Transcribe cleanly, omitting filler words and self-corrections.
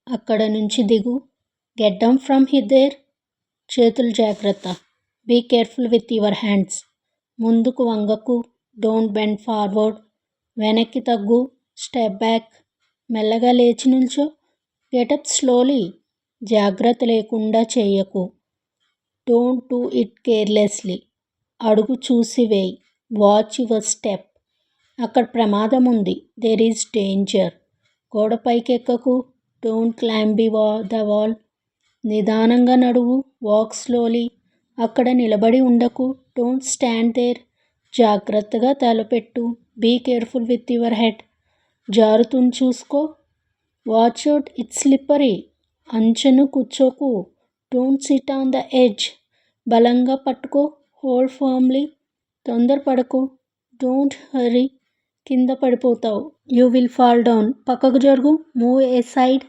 అక్కడ నుంచి దిగు. Get down from there. చేతులు జాగ్రత్త. Be careful with your hands. ముందుకు వంగకు. Don't bend forward. వెనక్కి తగ్గు. Step back. మెల్లగా లేచి నిల్చో. Get up slowly. జాగ్రత్త లేకుండా చేయకు. Don't do it carelessly. అడుగు చూసి వేయ్. Watch your step. అక్కడ ప్రమాదం ఉంది. There is danger. గోడ పైకెక్కకు. Don't climb the wall. నిదానంగా నడువు. Walk slowly. అక్కడ నిలబడి ఉండకు. Don't stand there. జాగ్రత్తగా తలపెట్టు. Be careful with your head. జారుతుంది చూసుకో. Watch out, it's slippery. అంచున కూర్చోకు. Don't sit on the edge. బలంగా పట్టుకో. Hold firmly. తొందరపడకు. Don't hurry. కింద పడిపోతావు. You will fall down. పక్కకు జరుగు. మూవ్ ఏ సైడ్.